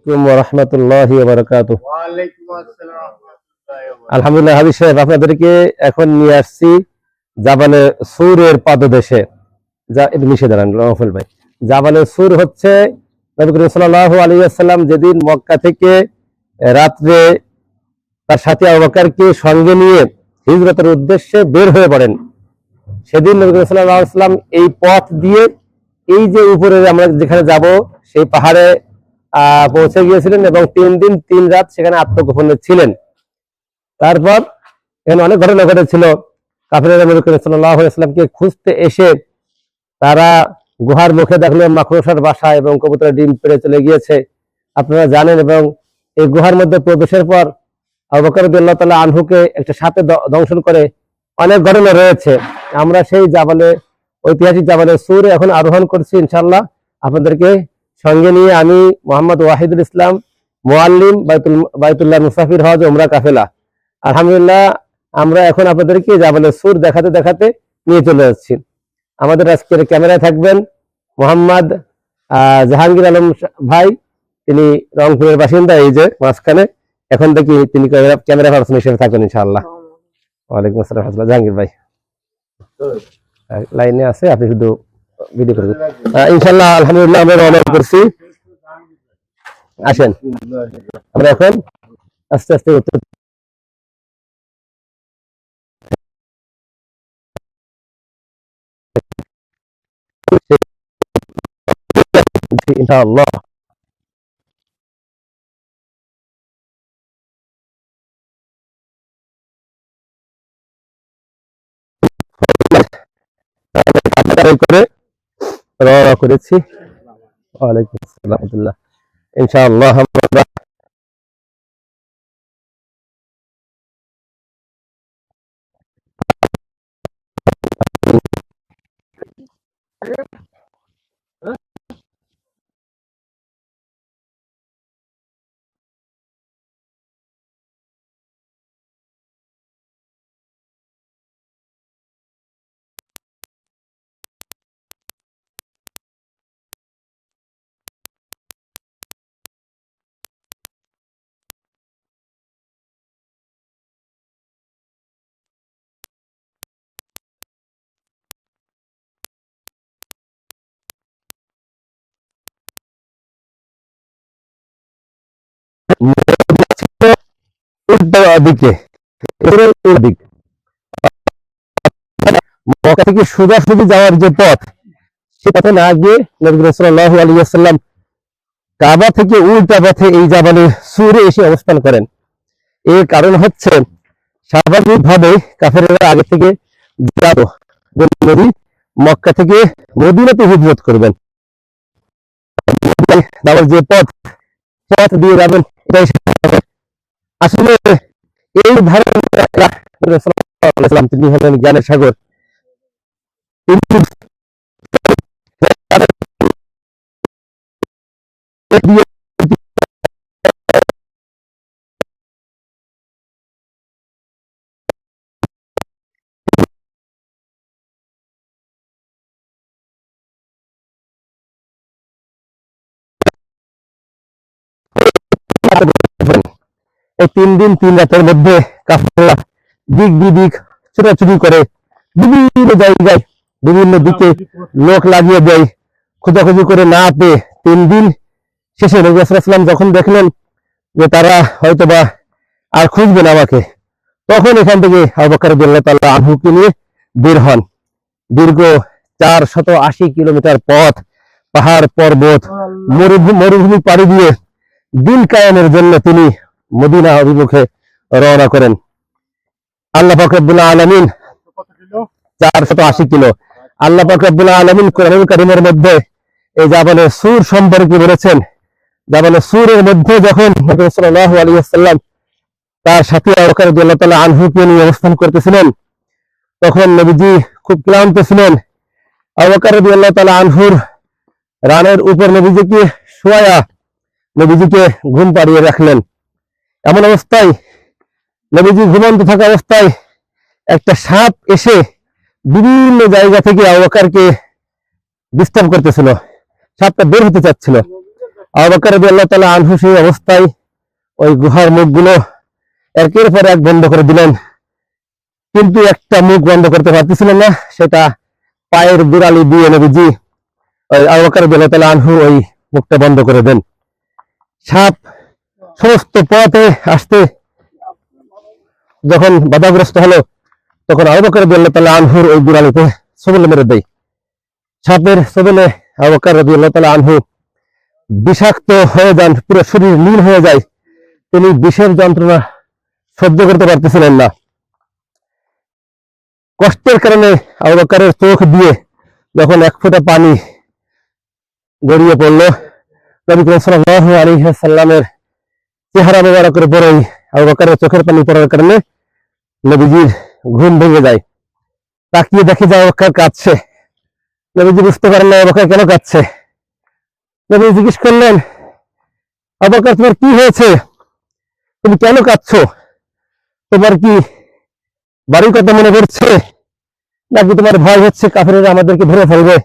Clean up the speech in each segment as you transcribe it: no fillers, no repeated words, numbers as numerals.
আলাইকুম ওয়া রাহমাতুল্লাহি ওয়া বারাকাতুহু। ওয়া আলাইকুম আসসালাম ওয়া রাহমাতুল্লাহি ওয়া বারাকাতুহু। আলহামদুলিল্লাহ হাবিব সাহেব, আপনাদেরকে এখন নিয়ে আসছি জাবালে সুরের পাদদেশে। যা একটু মিশে দাঁড়ান নওফল ভাই। জাবালে সুর হচ্ছে নবী করিম সাল্লাল্লাহু আলাইহি ওয়াসাল্লাম যেদিন মক্কা থেকে রাত্রে তার সাথী আবু বকরকে সঙ্গে নিয়ে হিজরতের উদ্দেশ্যে বের হয়ে পড়েন, সেদিন নবী করিম সাল্লাল্লাহু আলাইহি ওয়াসাল্লাম এই পথ দিয়ে এই যে উপরে আমরা যেখানে যাব সেই পাহাড়ে পৌঁছে গিয়েছিলেন এবং 3 দিন 3 রাত সেখানে আত্মগোপনে ছিলেন। তারপর এখানে অনেক ঘটনা ঘটেছিল। কাফিররা নবী করিম সাল্লাল্লাহু আলাইহি ওয়াসাল্লামকে খুঁজতে এসে তারা গুহার মুখে দেখলো মাকড়সার বাসা এবং কবুতরের ডিম পেড়ে চলে গিয়েছে, আপনারা জানেন। এবং এই গুহার মধ্যে প্রবেশের পর আবু বকর রাদিয়াল্লাহু তাআলা আনহুকে একটা সাপে দংশন করে, অনেক ঘটনা রয়েছে। আমরা সেই জাবালে, ঐতিহাসিক জাবালে সুরে এখন আরোহণ করছি ইনশাআল্লাহ। আপনাদেরকে সঙ্গে নিয়ে আমি মোহাম্মদ ওয়াহিদুল ইসলাম, মুআল্লিম, বাইতুল্লাহ মুসাফির হজ ওমরা কাফেলা। আলহামদুলিল্লাহ আমরা এখন আপনাদেরকে জাবালে সুর দেখাতে দেখাতে নিয়ে চলে যাচ্ছি। আমাদের আজকের ক্যামেরায় থাকবেন মোহাম্মদ জাহাঙ্গীর আলম ভাই, তিনি রংপুরের বাসিন্দা। এই যে মাঝখানে এখন থেকে তিনি ক্যামেরা পার্সন হিসেবে থাকবেন ইনশাআল্লাহ। ওয়ালাইকুম আসসালাম জাহাঙ্গীর ভাই লাইনে আছে, আপনি শুধু ভিডিও করে ইনশাআল্লাহ। আলহামদুলিল্লাহ আমরা রওনা করছি। আসেন আমরা এখন আস্তে আস্তে ইনশাআল্লাহ। করে রওনা করেছি। ওয়ালাইকুম আসসালাম রাহমাতুল্লাহ। ইনশাআল্লাহ আমরা দিকে দিক মক্কা থেকে সোজাসুজি যাওয়ার যে পথ, সে পথে না গিয়ে নবী সাল্লাল্লাহু আলাইহি ওয়াসাল্লাম কাবা থেকে উল্টা পথে এই জাবালে সুরে এসে অবস্থান করেন। এর কারণ হচ্ছে স্বাভাবিকভাবে কাফেররা আগে থেকে নবী মক্কা থেকে মদিনাতে হিজরত করবেন, যে পথ পথ দিয়ে যাবেন এটাই আসলে এই ধারণা তিনি হলেন জ্ঞানের সাগর। এই 3 দিন 3 রাতের মধ্যে কাফেররা দিক বিদিক ছোটাছুটি করে বিভিন্ন জায়গায় বিভিন্ন দিকে লোক লাগিয়ে দেয়, খোঁজাখুঁজি করে না পেয়ে 3 দিন শেষে নবী সাল্লাল্লাহু আলাইহি ওয়াসাল্লাম যখন দেখলেন যে তারা হয়তোবা আর খুঁজবে না আমাকে, তখন এখান থেকে আবু বকর রাদিয়াল্লাহু তাআলা আনহুকে নিয়ে বের হন। দীর্ঘ 480 কিলোমিটার পথ, পাহাড় পর্বত মরুভূমি পাড়ি দিয়ে দিন কায়েমের জন্য তিনি মদিনা অভিমুখে রওনা করেন। আল্লাহ পাক রব্বুল আলামিন 480 কিলো। আল্লাহ পাক রব্বুল আলামিন কোরআনুল কারীমের মধ্যে এই জাবালে সুর সম্পর্কে বলেছেন। জাবালে সুরের মধ্যে যখন নবী সাল্লাল্লাহু আলাইহি ওয়াসাল্লাম তার সাথী আবু বকর রাদিয়াল্লাহু তাআলা আনহুকে নিয়ে অবস্থান করতেছিলেন, তখন নবীজি খুব ক্লান্ত ছিলেন। আবু বকর রাদিয়াল্লাহু তাআলা আনহুর রানের উপর নবীজিকে শোয়া নবীজিকে ঘুম পাড়িয়ে রাখলেন। এমন অবস্থায় নবীজি ঘুমন্ত থাকা অবস্থায় একটা সাপ এসে বিভিন্ন জায়গা থেকে আবু বকরকে ডিস্টার্ব করতেছিল, সাপটা বের হতে চাচ্ছিল। আবু বকর রাদিয়াল্লাহু তাআলা আনহু সেই অবস্থায় ওই গুহার মুখগুলো একের পর এক বন্ধ করে দিলেন, কিন্তু একটা মুখ বন্ধ করতে পারতেছিলেন না, সেটা পায়ের গোড়ালি দিয়ে নবীজি ওই আবু বকর রাদিয়াল্লাহু তাআলা আনহু ওই মুখটা বন্ধ করে দেন। সাপ সমস্ত পথে আসতে যখন বাধাগ্রস্ত হলো, তখন আবু বকর রাদিয়াল্লাহু তাআলা আনহুর ওই গোড়ালিতে সবল মেরে দেয়। সাপের সবলে আবু বকর রাদিয়াল্লাহু তাআলা আনহু বিষাক্ত হয়ে যান, পুরো শরীর নীল হয়ে যায়। তিনি বিষের যন্ত্রণা সহ্য করতে পারতেছিলেন না। কষ্টের কারণে আবু বকরের চোখ দিয়ে যখন এক ফোঁটা পানি গড়িয়ে পড়লো, নবী করিম সাল্লাল্লাহু আলাইহি ওয়াসাল্লামের চেহারা মোবারকের উপরেই আবু বকরের চোখের পানি পড়ার কারণে নবীজির ঘুম ভেঙে যায়। তাকিয়ে দেখে যে আবু বকর কাঁদছে। নবীজি বুঝতে পারেন না আবু বকর কেন কাঁদছে। নবী জিজ্ঞেস করলেন, আবু বকর তোমার কি হয়েছে, তুমি কেন কাঁদছো? তোমার কি বাড়ির কথা মনে পড়ছে, নাকি তোমার ভয় হচ্ছে কাফেররা আমাদেরকে ধরে ফেলবে,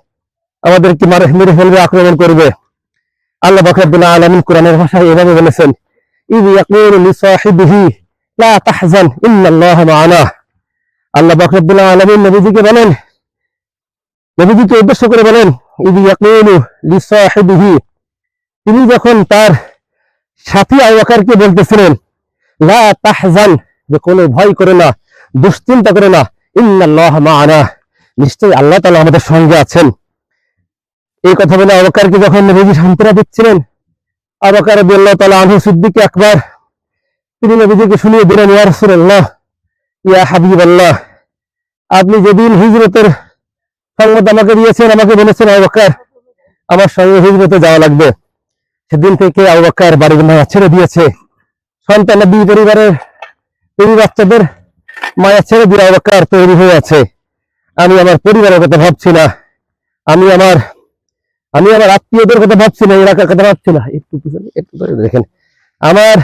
আমাদেরকে মেরে ফেলবে, আক্রমণ করবে? আল্লাহ পাক রব্বুল আলামিন কোরআনের ভাষায় এভাবে বলেছেন, ইয ইয়াকুলু লিসাহিবিহি লা তাহজান ইন্নাল্লাহা মা'ানা। আল্লাহ পাক রব্বুল আলামিন নবীজিকে উদ্দেশ্য করে বলেন, ইয ইয়াকুলু লিসাহিবিহি, তিনি যখন তার সাথী আবু বকরকে বলতেছিলেন, লা তাহজান, যে কোনো ভয় করে না, দুশ্চিন্তা করে না, ইন্নাল্লাহা মা'ানা, নিশ্চয়ই আল্লাহ তাআলা আমাদের সঙ্গে আছেন। এই কথা বলে আবু বকরকে যখন নবীজি সান্ত্বনা দিচ্ছিলেন, আবু বকর রাদিয়াল্লাহু তাআলা আনহু সিদ্দিক আকবর তিনি নবীজিকে শুনিয়ে দিলেন, ইয়া রাসূলুল্লাহ, ইয়া হাবিবাল্লাহ, আপনি যেদিন হিজরতের সংবাদ আমাকে দিয়েছেন, আমাকে বলেছেন আবু বকর আমার সঙ্গে হিজরতে যাওয়া লাগবে, সেদিন থেকে আবু বকর বাড়ির মায়া ছেড়ে দিয়েছে, সন্তানাদি পরিবারের বাচ্চাদের মায়া ছেড়ে দিয়ে আবু বকর তৈরি হয়ে আছে। আমি আমার পরিবারের কথা ভাবছি না, আমি আমার আত্মীয়দের কথা ভাবছি না, এলাকার কথা ভাবছি না, একটু দেখেন, আমার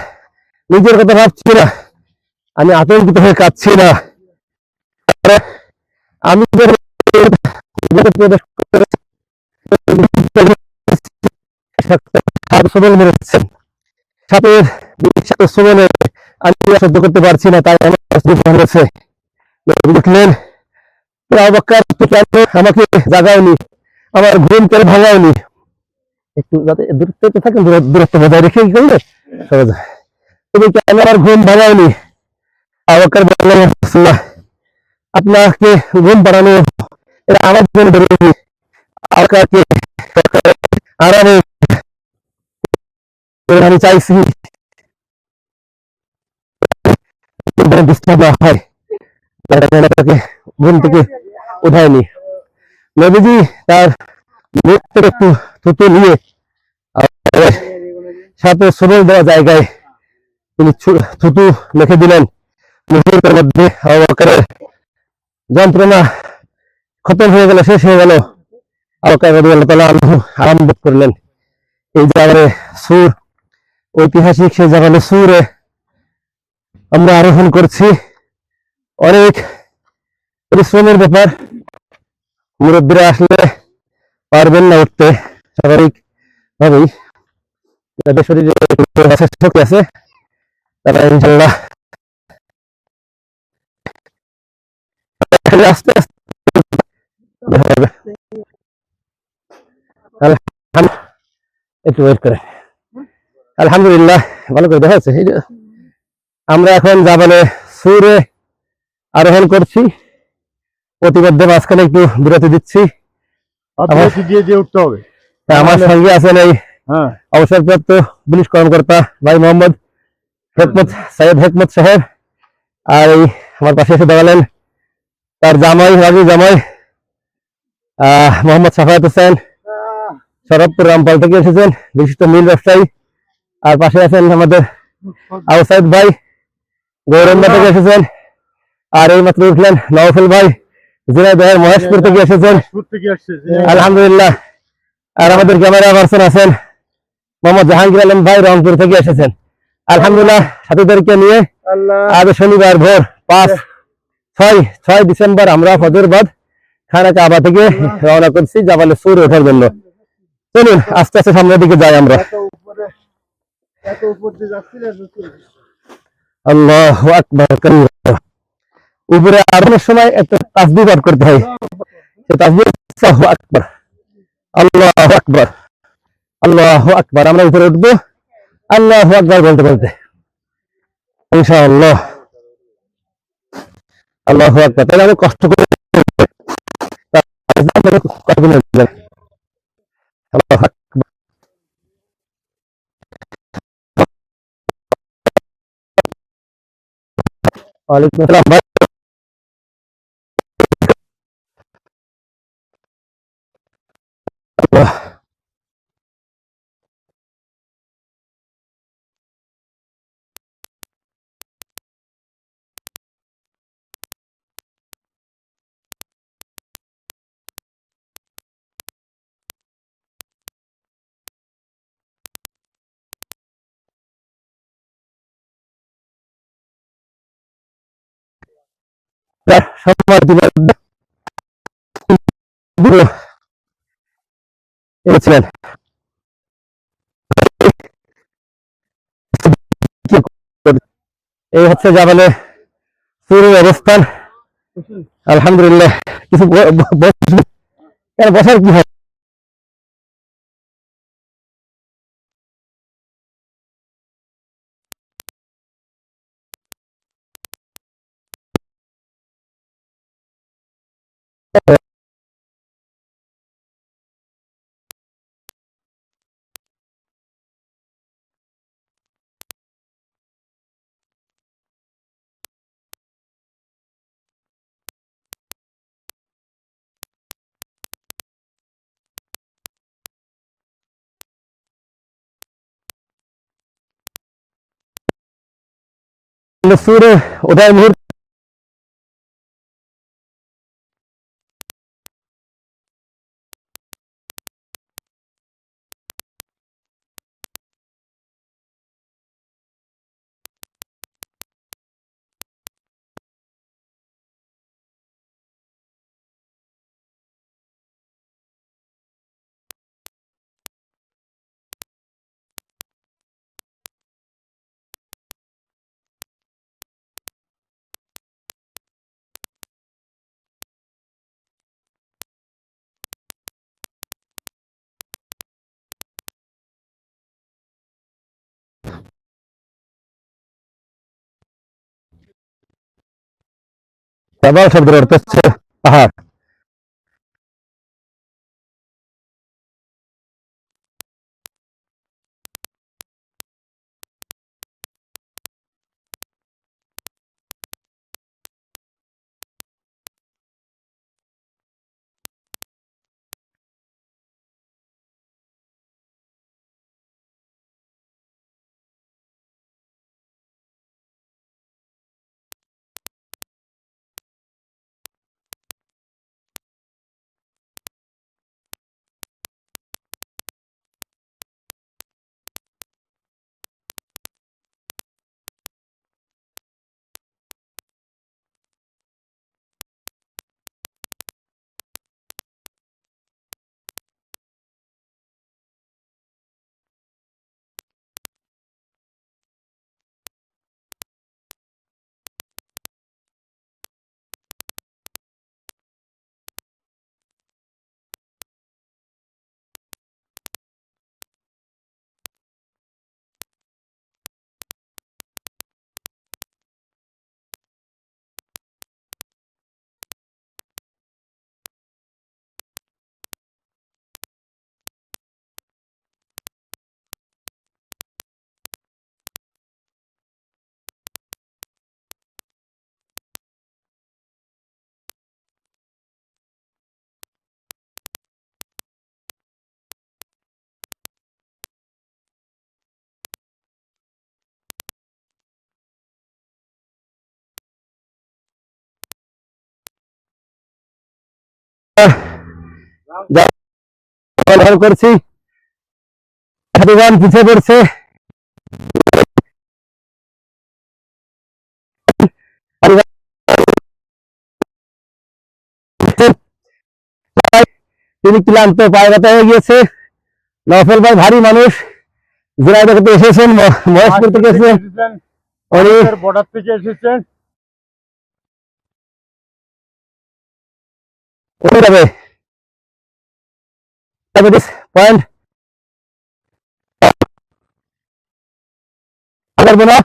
নিজের কথা ভাবছি না, আমি আতঙ্কিত হয়ে কাঁদছি না। আমি মেরেছেন, সাপের সবলে আমি সহ্য করতে পারছি না, তাই আমার হয়েছে। দেখলেন আবু বকর আমাকে জাগায়নি, আমার ঘুম কেন ভাঙায়নি, একটু যাতে দূরত্ব থাকেন, দূরত্ব বজায় রেখে কি করলে সহজ, তুমি কেন আমার ঘুম ভাঙায়নি? আবু বকর বললেন, ইয়া রাসূলুল্লাহ, আপনাকে ঘুম পাড়ানো এটা আমার জন্য জরুরি, আপনাকে আরামে আমি চাইছি ডিস্টার্ব না হয়, তাকে ঘুম থেকে উঠায়নি। নবীজি তার মুখ থেকে একটু থুতু নিয়ে সাথে সবল দেওয়া জায়গায় তিনি থুতু মেখে দিলেন। মুহূর্তের মধ্যে আবু বকরের যন্ত্রণা খতম হয়ে গেল, শেষ হয়ে গেল। আবু বকর রাদিয়াল্লাহু তাআলা আনহু আরাম বোধ করলেন। এই জাবালে সূর, ঐতিহাসিক সেই জাবালে সূরে আমরা আরোহণ করছি। অনেক পরিশ্রমের ব্যাপার, মুরব্বীরা আসলে পারবেন না উঠতে, স্বাভাবিক ভাবেই যাদের শরীরে শক্তি আছে তারা ইনশাআল্লাহ আস্তে আস্তে একটু ওয়েট করে। আলহামদুলিল্লাহ, ভালো করে দেখা যাচ্ছে। আমরা এখন জাবালে সূরে আরোহণ করছি, প্রতিমধ্যে মাঝখানে একটু বিরতি দিচ্ছি। উঠতে হবে। আমার সঙ্গে আছেন এই অবসরপ্রাপ্ত পুলিশ কর্মকর্তা ভাই মোহাম্মদ সৈয়দ হেকমত সাহেব, আর এই আমার পাশে এসে দাঁড়ালেন তার জামাই, রাজি জামাই মোহাম্মদ সাফায়াত হোসেন, শরৎপুর রামপাল থেকে এসেছেন, বিশিষ্ট মিল ব্যবসায়ী। আর পাশে আছেন আমাদের আবু সাইদ ভাই, গৌরন্দা থেকে এসেছেন। আর এই মাত্র উঠলেন নওফল ভাই, ঝিনাইদহের মহেশপুর থেকে এসেছেন, আলহামদুলিল্লাহ। আর আমাদের ক্যামেরা পার্সন আছেন মোহাম্মদ জাহাঙ্গীর আলম ভাই, রংপুর থেকে এসেছেন, আলহামদুলিল্লাহ। সাথীদেরকে নিয়ে আজ শনিবার ভোর 6 ডিসেম্বর আমরা ফজর বাদ খানা কাবা থেকে রওনা করছি জাবালে সূর ওঠার জন্য। চলুন আস্তে আস্তে সামনের দিকে যাই আমরা। এত উপর দিয়ে যাচ্ছিলেন আল্লাহু আকবার কাবীরা। উপরে আরোহণের সময় একটা তাসবিহ পাঠ করতে হয়, সে তাসবিহ আল্লাহু আকবার, আল্লাহু আকবার, আল্লাহু আকবার। আমরা উপরে উঠবো আল্লাহু আকবার বলতে বলতে, ইনশাআল্লাহ। আল্লাহু আকবার। তাহলে আমি কষ্ট করে কতদিন হয়েছে? আল্লাহু আকবার। ওয়ালাইকুম আসসালাম ভাই। সম্মানিত এনেছিলেন, এই হচ্ছে জাবালে সুরের অবস্থান। আলহামদুলিল্লাহ। কিছু কেন বসার কি হয়? সুরে ওঠার মুহূর্তে জাবাল শব্দের অর্থ হচ্ছে পাহাড়। জাবাল করছি, সাধুবান পিছিয়ে পড়ছে। তিনি ক্লান্ত, পায়ে ব্যথা হয়ে গিয়েছে। নফল ভাই ভারী মানুষ, ঝিনাইদহ থেকে এসেছেন, মহেশপুর থেকে এসেছেন, এসেছেন, উনি বর্ডার থেকে এসেছেন। কোথায় যাবে ডায়াবেটিস পয়েন্ট পারবো না।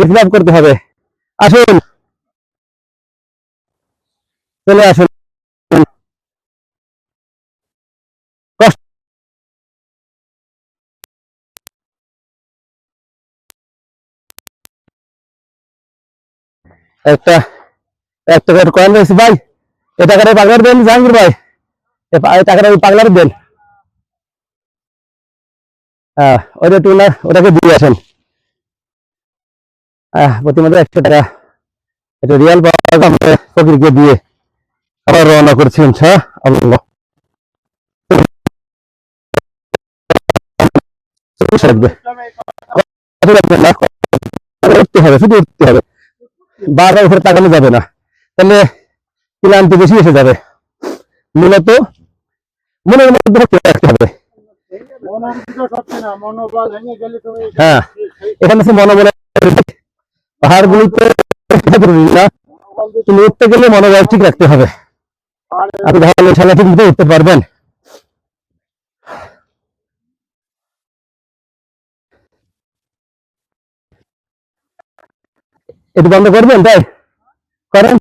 ফিল আপ করতে হবে। আসুন, চলে আসুন। কষ্ট একটা এক টাকার কয়েন রয়েছে ভাই, এ টাকাটা পাগলার দেন জাহাঙ্গীর ভাই, এই টাকাটা ওই পাগলার দেন। হ্যাঁ, ওইটা একটু ওটাকে দিয়ে আসেন। প্রতিমাসে 100 টাকা এটা রিয়াল ফকিরকে দিয়ে আবার রওনা করছি ইনশাআল্লাহ। লাগবে লাগবে না, উঠতে হবে, শুধু উঠতে হবে, বারবার উপরে তাকানো যাবে না, তাহলে ক্লান্তি বেশি এসে যাবে। মূলত মনের মধ্যে রাখতে হবে। হ্যাঁ, এখানে আছে মনোবল। পাহাড়গুলিতে না, তুমি উঠতে গেলে মনোবল ঠিক রাখতে হবে। আপনি তাহলে ইনশাআল্লাহ ঠিক মতো উঠতে পারবেন। একটু বন্ধ করবেন, তাই করেন।